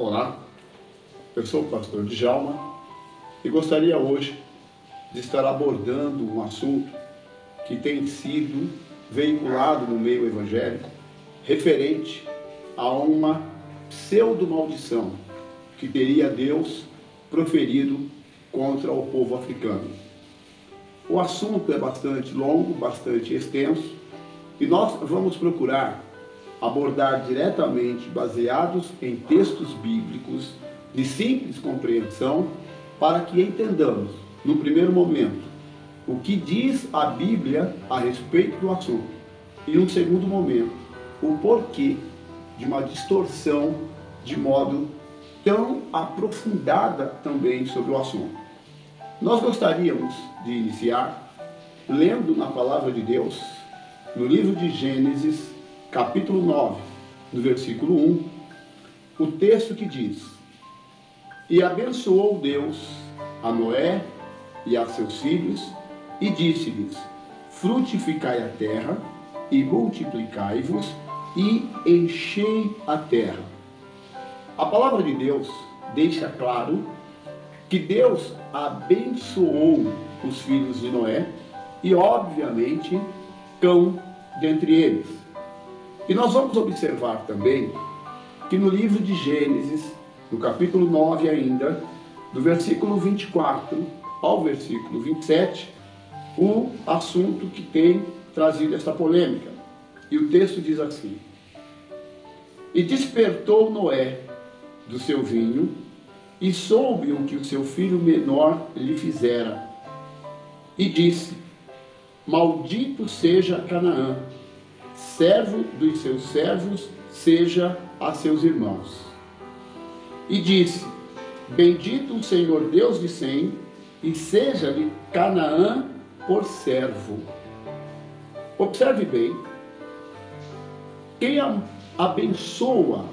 Olá, eu sou o pastor Djalma e gostaria hoje de estar abordando um assunto que tem sido veiculado no meio evangélico referente a uma pseudo-maldição que teria Deus proferido contra o povo africano. O assunto é bastante longo, bastante extenso e nós vamos procurar abordar diretamente baseados em textos bíblicos de simples compreensão para que entendamos, no primeiro momento, o que diz a Bíblia a respeito do assunto e, no segundo momento, o porquê de uma distorção de modo tão aprofundada também sobre o assunto. Nós gostaríamos de iniciar lendo na Palavra de Deus, no livro de Gênesis, capítulo 9, no versículo 1, o texto que diz: E abençoou Deus a Noé e a seus filhos, e disse-lhes: Frutificai a terra, e multiplicai-vos, e enchei a terra. A palavra de Deus deixa claro que Deus abençoou os filhos de Noé, e obviamente Cão dentre eles. E nós vamos observar também que no livro de Gênesis, no capítulo 9 ainda, do versículo 24 ao versículo 27, o assunto que tem trazido esta polêmica. E o texto diz assim: E despertou Noé do seu vinho, e soube o que o seu filho menor lhe fizera. E disse: Maldito seja Canaã, servo dos seus servos seja a seus irmãos. E disse: Bendito o Senhor Deus de Sem, e seja-lhe Canaã por servo. Observe bem, quem abençoa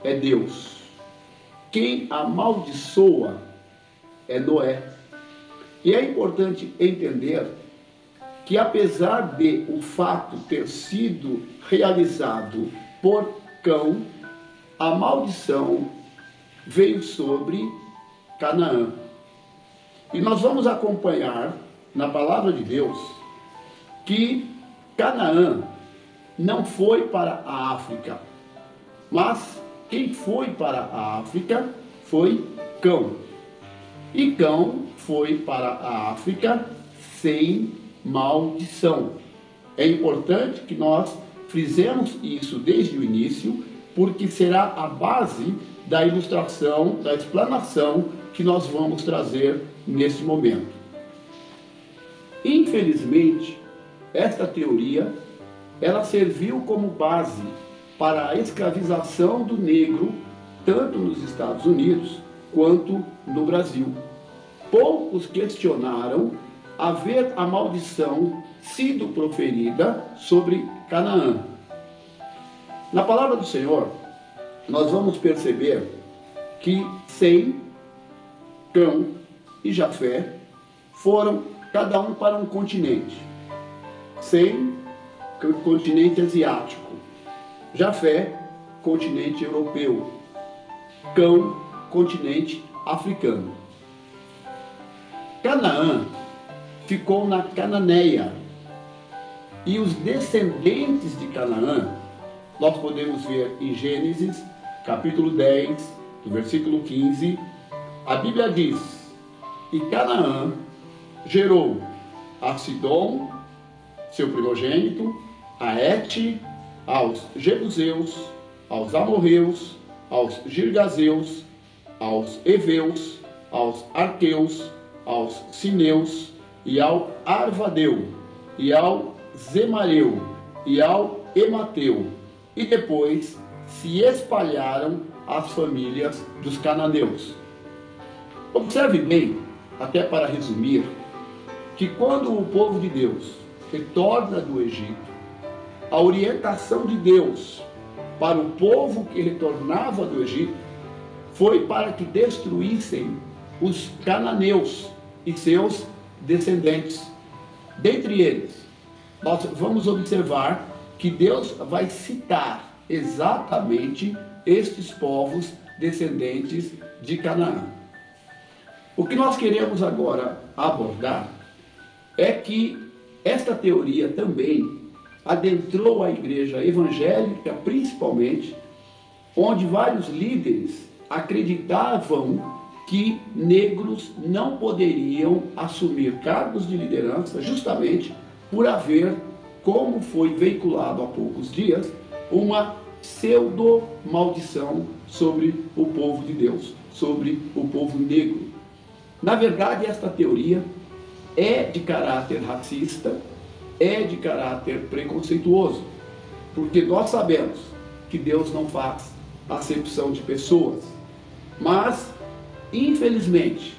é Deus. Quem amaldiçoa é Noé. E é importante entender que, apesar de o fato ter sido realizado por Cão, a maldição veio sobre Canaã. E nós vamos acompanhar na palavra de Deus que Canaã não foi para a África, mas quem foi para a África foi Cão. E Cão foi para a África sem maldição. É importante que nós frisemos isso desde o início, porque será a base da ilustração, da explanação que nós vamos trazer nesse momento. Infelizmente, esta teoria, ela serviu como base para a escravização do negro, tanto nos Estados Unidos quanto no Brasil. Poucos questionaram haver a maldição sido proferida sobre Canaã. Na palavra do Senhor, nós vamos perceber que Sem, Cão e Jafé foram cada um para um continente. Sem, continente asiático. Jafé, continente europeu. Cão, continente africano. Canaã ficou na Cananeia. E os descendentes de Canaã, nós podemos ver em Gênesis, capítulo 10, do versículo 15, a Bíblia diz: E Canaã gerou a Sidom, seu primogênito, a Et, aos Jebuseus, aos Amorreus, aos Girgazeus, aos Eveus, aos Arqueus, aos Sineus, e ao Arvadeu, e ao Zemareu, e ao Emateu, e depois se espalharam as famílias dos cananeus. Observe bem, até para resumir, que quando o povo de Deus retorna do Egito, a orientação de Deus para o povo que retornava do Egito foi para que destruíssem os cananeus e seus descendentes. Dentre eles, nós vamos observar que Deus vai citar exatamente estes povos descendentes de Canaã. O que nós queremos agora abordar é que esta teoria também adentrou a igreja evangélica, principalmente, onde vários líderes acreditavam que negros não poderiam assumir cargos de liderança justamente por haver, como foi veiculado há poucos dias, uma pseudo-maldição sobre o povo de Deus, sobre o povo negro. Na verdade, esta teoria é de caráter racista, é de caráter preconceituoso, porque nós sabemos que Deus não faz acepção de pessoas, mas, infelizmente,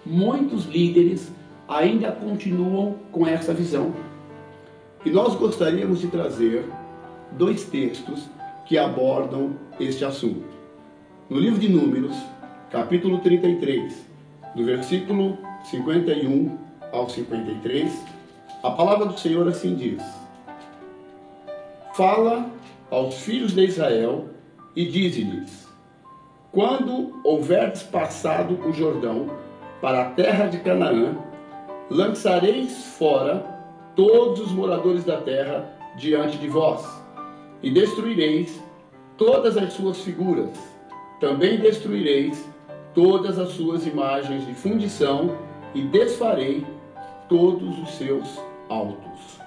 muitos líderes ainda continuam com essa visão. E nós gostaríamos de trazer dois textos que abordam este assunto. No livro de Números, capítulo 33, do versículo 51 ao 53, a palavra do Senhor assim diz: Fala aos filhos de Israel e dize-lhes: Quando houverdes passado o Jordão para a terra de Canaã, lançareis fora todos os moradores da terra diante de vós, e destruireis todas as suas figuras. Também destruireis todas as suas imagens de fundição e desfarei todos os seus altos.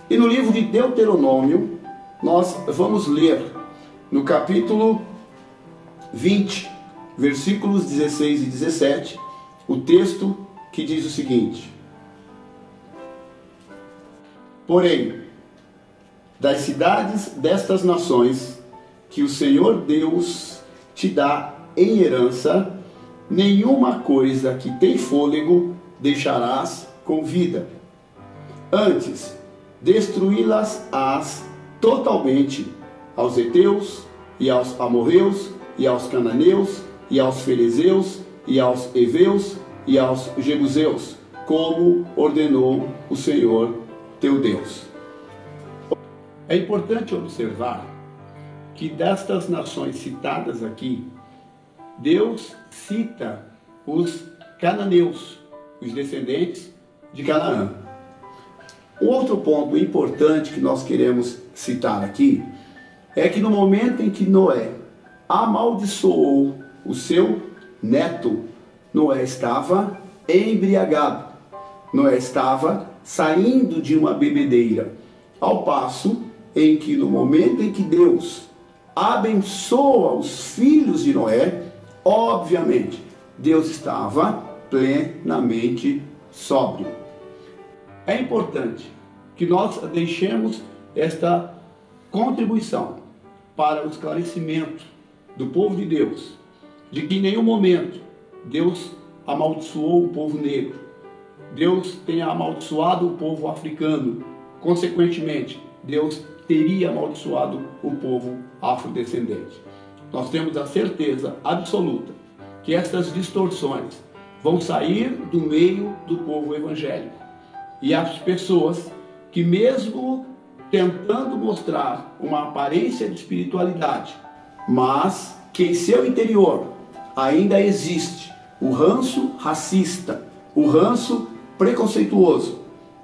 E no livro de Deuteronômio, nós vamos ler no capítulo 20, versículos 16 e 17, o texto que diz o seguinte: Porém, das cidades destas nações, que o Senhor Deus te dá em herança, nenhuma coisa que tem fôlego deixarás com vida. Antes, destruí-las-ás totalmente, aos heteus, e aos amorreus, e aos cananeus, e aos ferezeus, e aos heveus, e aos jebuseus, como ordenou o Senhor teu Deus. É importante observar que destas nações citadas aqui, Deus cita os cananeus, os descendentes de Canaã. Um outro ponto importante que nós queremos citar aqui é que no momento em que Noé amaldiçoou o seu neto, Noé estava embriagado. Noé estava saindo de uma bebedeira, ao passo em que no momento em que Deus abençoa os filhos de Noé, obviamente, Deus estava plenamente sóbrio. É importante que nós deixemos esta contribuição para o esclarecimento do povo de Deus, de que em nenhum momento Deus amaldiçoou o povo negro, Deus tenha amaldiçoado o povo africano, consequentemente, Deus teria amaldiçoado o povo afrodescendente. Nós temos a certeza absoluta que estas distorções vão sair do meio do povo evangélico. E as pessoas que, mesmo tentando mostrar uma aparência de espiritualidade, mas que em seu interior ainda existe o ranço racista, o ranço preconceituoso,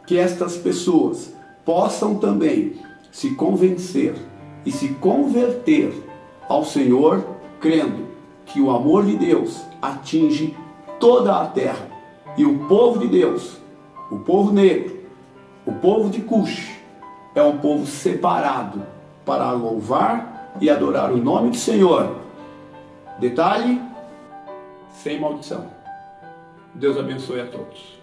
que estas pessoas possam também se convencer e se converter ao Senhor, crendo que o amor de Deus atinge toda a terra, e o povo de Deus, o povo negro, o povo de Cush, é um povo separado para louvar e adorar o nome do Senhor. Detalhe: sem maldição. Deus abençoe a todos.